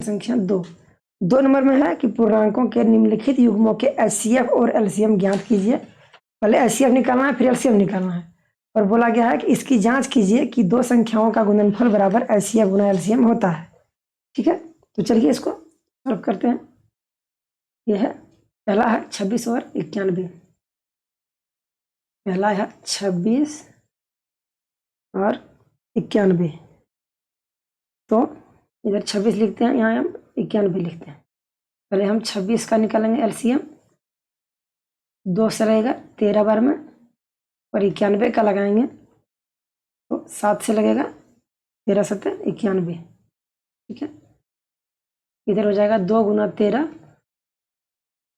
संख्या 2। 2 नंबर में है कि पूर्णांकों के निम्नलिखित युग्मों के एचसीएफ और एलसीएम ज्ञात कीजिए। पहले एचसीएफ निकालना है, फिर एलसीएम निकालना है। और बोला गया है कि इसकी जांच कीजिए कि 2 संख्याओं का गुणनफल बराबर एचसीएफ गुना एलसीएम होता है। ठीक है, तो चलिए इसको सॉल्व करते हैं। यह है, पहला है 26 और 91। पहला है 26 और 91। तो इधर 26 लिखते हैं, यहाँ हम 91 लिखते हैं। पहले हम 26 का निकालेंगे एलसीएम। 2 से रहेगा 13 बार में, और 91 का लगाएंगे तो 7 से लगेगा, 13 7 91। ठीक है, इधर हो जाएगा 2 गुना 13,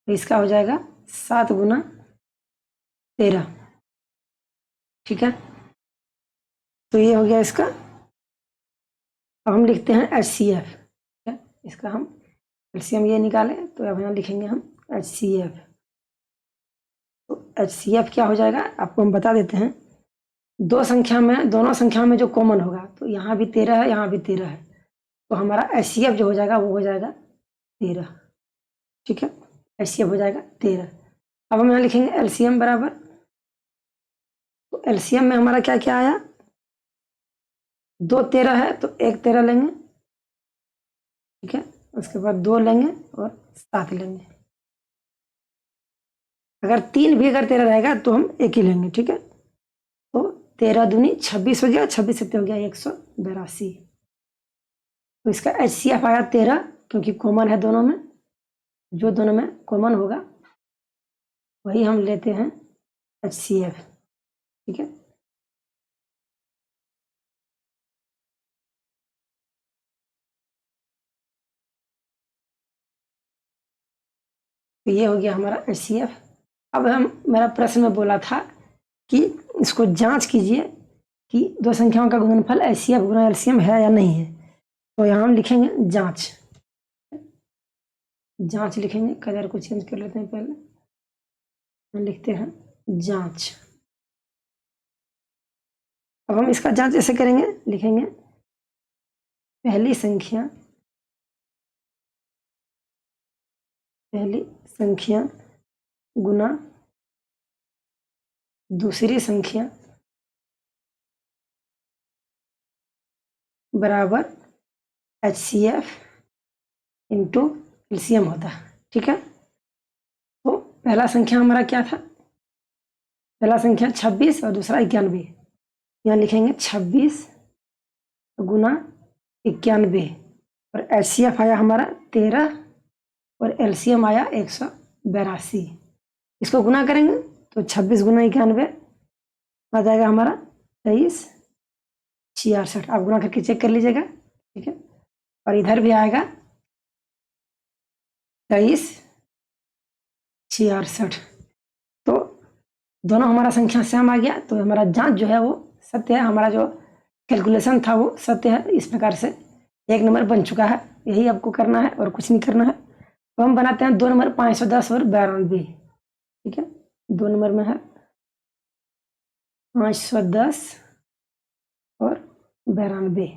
तो इसका हो जाएगा 7 गुना 13। ठीक है, तो ये हो गया इसका। अब हम लिखते हैं HCF। ठीक है, इसका हम एलसीएम ये निकाले, तो अब यहाँ लिखेंगे हम HCF। तो HCF क्या हो जाएगा आपको हम बता देते हैं। दोनों संख्या में जो कॉमन होगा, तो यहाँ भी 13 है, यहाँ भी 13 है, तो हमारा HCF जो हो जाएगा वो हो जाएगा 13। ठीक है, HCF हो जाएगा 13। अब हम यहाँ लिखेंगे एलसीएम बराबर, तो एलसीएम में हमारा क्या क्या आया, 2 13 है तो 1 13 लेंगे। ठीक है, उसके बाद 2 लेंगे और 7 लेंगे। अगर 3 भी अगर 13 रहेगा तो हम 1 ही लेंगे। ठीक है, तो 13 दूनी 26 हो गया, 26 7 हो गया 182। तो इसका HCF आया 13, क्योंकि कॉमन है दोनों में, जो दोनों में कॉमन होगा वही हम लेते हैं HCF। ठीक है, तो ये हो गया हमारा HCF। अब मेरा प्रश्न में बोला था कि इसको जांच कीजिए कि 2 संख्याओं का गुणनफल HCF गुना एलसीएम है या नहीं है। तो यहाँ हम लिखेंगे जांच। जांच लिखेंगे, कलर को चेंज कर लेते हैं। पहले हम लिखते हैं जांच। अब हम इसका जांच ऐसे करेंगे, लिखेंगे पहली संख्या गुना दूसरी संख्या बराबर HCF इंटू एलसीएम होता है। ठीक है, तो पहला संख्या हमारा क्या था, पहला संख्या 26 और दूसरा 91। यहाँ लिखेंगे 26 गुना 91, और HCF आया हमारा 13 और एलसीएम आया 182। इसको गुना करेंगे तो 26 गुना 91 आ जाएगा हमारा 23 66। आप गुना करके चेक कर लीजिएगा। ठीक है, और इधर भी आएगा 23 66। तो दोनों हमारा संख्या सेम आ गया, तो हमारा जांच जो है वो सत्य है, हमारा जो कैलकुलेशन था वो सत्य है। इस प्रकार से 1 नंबर बन चुका है। यही आपको करना है और कुछ नहीं करना है। तो हम बनाते हैं 2 नंबर 510 और 92। ठीक है, 2 नंबर में है 510 और 92।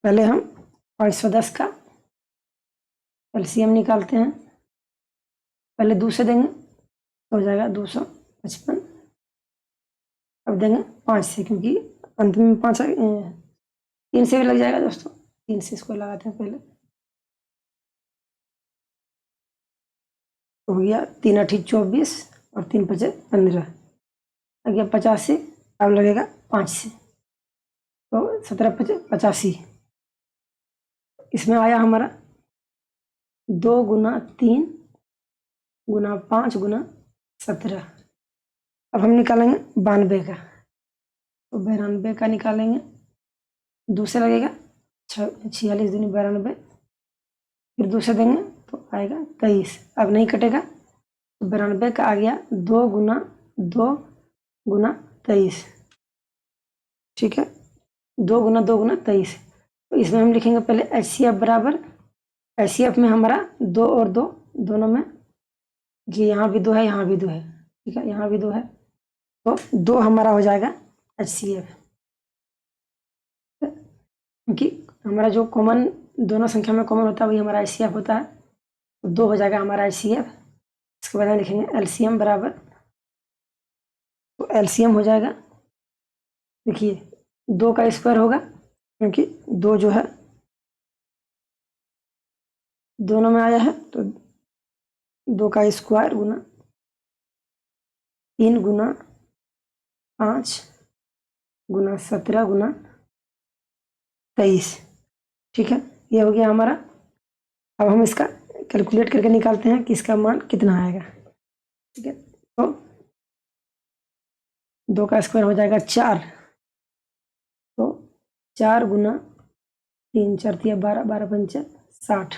पहले हम 510 का एलसीएम निकालते हैं। पहले 2 से देंगे तो हो जाएगा 255। अब देंगे 5 से, क्योंकि अंत में 5 3 से भी लग जाएगा दोस्तों। 3 से इसको लगाते हैं पहले, तो हो गया 3 8 24 और 3 5 15 आ गया 85। अब लगेगा 5 से, तो 17 5 85। इसमें आया हमारा 2 गुना 3 गुना 5 गुना 17। अब हम निकालेंगे 92 का, तो 92 का निकालेंगे। 2 से लगेगा 46 दूनी 92, फिर 2 से देंगे तो आएगा 23। अब नहीं कटेगा, तो 92 का आ गया 2 गुना 23। ठीक है, 2 गुना 23। तो इसमें हम लिखेंगे पहले HCF बराबर, HCF में हमारा 2 और 2 दोनों में, कि यहाँ भी 2 है, यहाँ भी 2 है। ठीक है, यहाँ भी 2 है, तो 2 हमारा हो जाएगा HCF, क्योंकि हमारा जो कॉमन दोनों संख्या में कॉमन होता है वही हमारा HCF होता है। तो 2 हो जाएगा हमारा HCF। इसके बाद हम लिखेंगे LCM बराबर, तो LCM हो जाएगा, देखिए 2 का स्क्वायर होगा क्योंकि 2 जो है दोनों में आया है, तो 2 का स्क्वायर गुना 3 गुना 5 गुना 17 गुना 23। ठीक है, ये हो गया हमारा। अब हम इसका कैलकुलेट करके निकालते हैं कि इसका मान कितना आएगा। ठीक है, तो 2 का स्क्वायर हो जाएगा 4, तो 4 गुना 3 4 तिया 12 12 पंचे 60,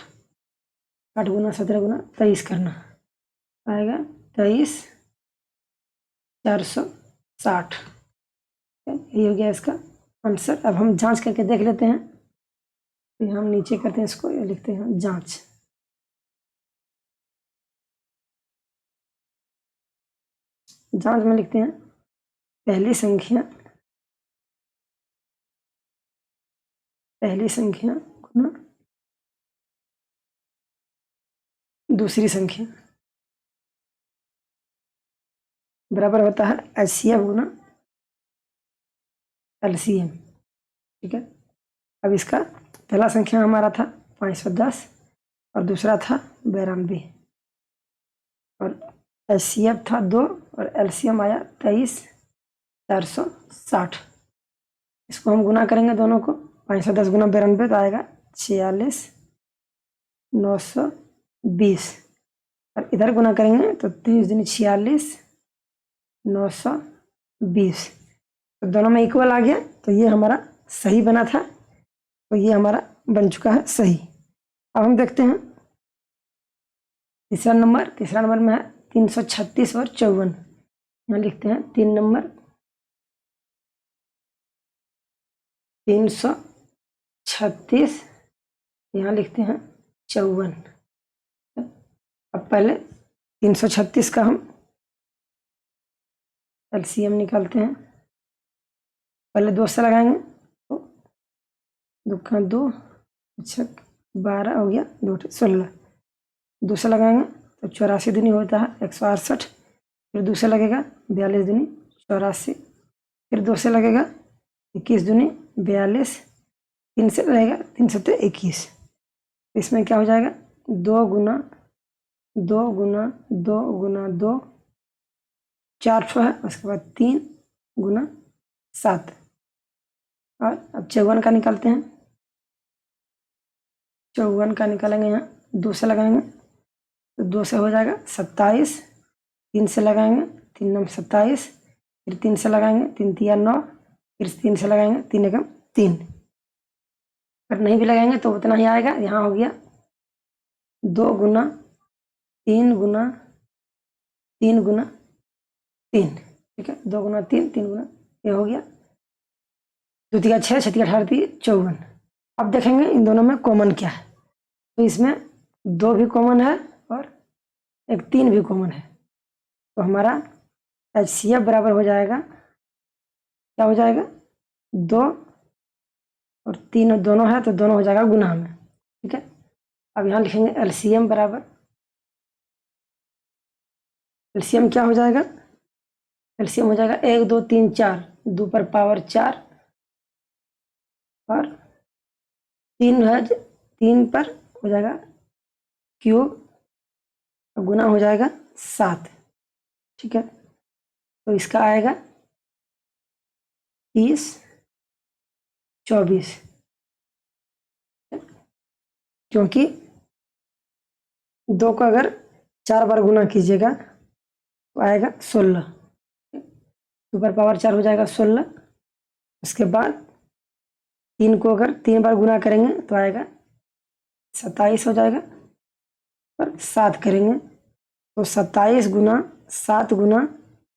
60 गुना 17 गुना 23 करना आएगा 23,460। ये हो गया इसका आंसर। अब हम जांच करके देख लेते हैं, तो हम नीचे करते हैं इसको, ये लिखते हैं जांच। जांच में लिखते हैं पहली संख्या गुना दूसरी संख्या बराबर होता है HCF गुना LCM। ठीक है, अब इसका पहला संख्या हमारा था 510 और दूसरा था 92, और HCF था 2 और LCM आया 23,460। इसको हम गुना करेंगे दोनों को, 510 गुना 92 तो आएगा 46,920, और इधर गुना करेंगे तो 23 दूनी 46, 920, तो दोनों में इक्वल आ गया, तो ये हमारा सही बना था, तो ये हमारा बन चुका है सही। अब हम देखते हैं तीसरा नंबर में है 336 और 54। यहाँ लिखते हैं 3 नंबर 336, यहाँ लिखते हैं 54। अब पहले 336 का हम LCM निकालते हैं। पहले 2 से लगाएंगे, तो 2 का 2, अच्छा 12 हो गया, 2 16। 2 से लगाएंगे तो 84 दूनी होता है 168, फिर 2 से लगेगा 42 दूनी 84, फिर 2 से लगेगा 21 दूनी 42, 3 से लगेगा 3 सत्ते 21। इसमें क्या हो जाएगा 2 गुना 2 गुना 2 गुना 2, 400 है, उसके बाद 3 गुना 7, और अब 54 का निकालते हैं। 54 का निकालेंगे, यहाँ 2 से लगाएंगे तो 2 से हो जाएगा 27, 3 से लगाएंगे 3 9 27, फिर 3 से लगाएंगे 3 तिया 9, फिर 3 से लगाएंगे 3 एकम 3, अगर नहीं भी लगाएंगे तो उतना ही आएगा। यहाँ हो गया 2 गुना 3 गुना 3 गुना 3। ठीक है, 2 गुना 3 3 गुना, ये हो गया 2 तिया 6 6 तिया 18 54। अब देखेंगे इन दोनों में कॉमन क्या है, तो इसमें 2 भी कॉमन है और एक 3 भी कॉमन है, तो हमारा HCF बराबर हो जाएगा, क्या हो जाएगा 2 और 3 दोनों है, तो दोनों हो जाएगा गुना में। ठीक है, अब यहाँ लिखेंगे LCM बराबर, LCM क्या हो जाएगा, LCM हो जाएगा 1 2 3 4, 2 पर पावर 4 और 3 है, 3 पर हो जाएगा क्यूब, गुना हो जाएगा 7। ठीक है, तो इसका आएगा 30 24, क्योंकि 2 को अगर 4 बार गुना कीजिएगा तो आएगा 16, 2 पर पावर 4 हो जाएगा 16। उसके बाद 3 को अगर 3 बार गुना करेंगे तो आएगा 27 हो जाएगा, और 7 करेंगे तो 27 गुना 7 गुना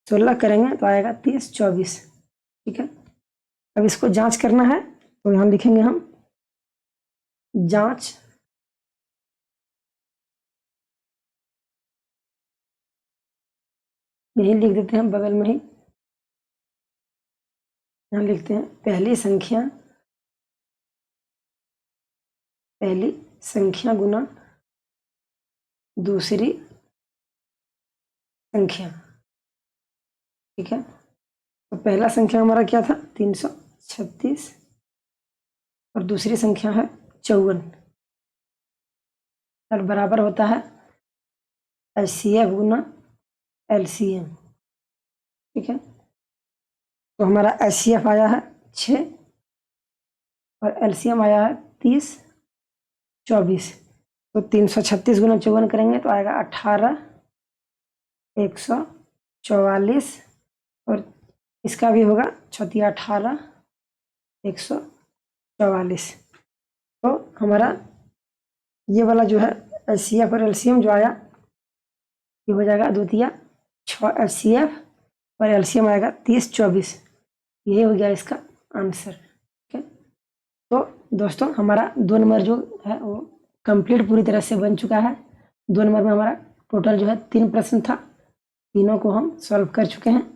16 करेंगे तो आएगा 30 24। ठीक है, अब इसको जांच करना है, तो यहाँ लिखेंगे हम जांच, यही लिख देते हैं बगल में ही। यहाँ लिखते हैं पहली पहली संख्या गुना दूसरी संख्या। ठीक है, तो पहला संख्या हमारा क्या था 336 और दूसरी संख्या है 54 और बराबर होता है HCF गुना LCM। ठीक है, तो हमारा HCF आया है 6 और LCM आया है 30 24। तो 336 गुना 54 करेंगे तो आएगा 18 144 और इसका भी होगा 18 144। तो हमारा ये वाला जो है HCF और LCM जो आया ये हो जाएगा द्वितीय 6 HCF और LCM आएगा 30 24। यही हो गया इसका आंसर। ठीक है, तो दोस्तों हमारा 2 नंबर जो है वो कंप्लीट पूरी तरह से बन चुका है। 2 नंबर में हमारा टोटल जो है 3 प्रश्न था, तीनों को हम सॉल्व कर चुके हैं।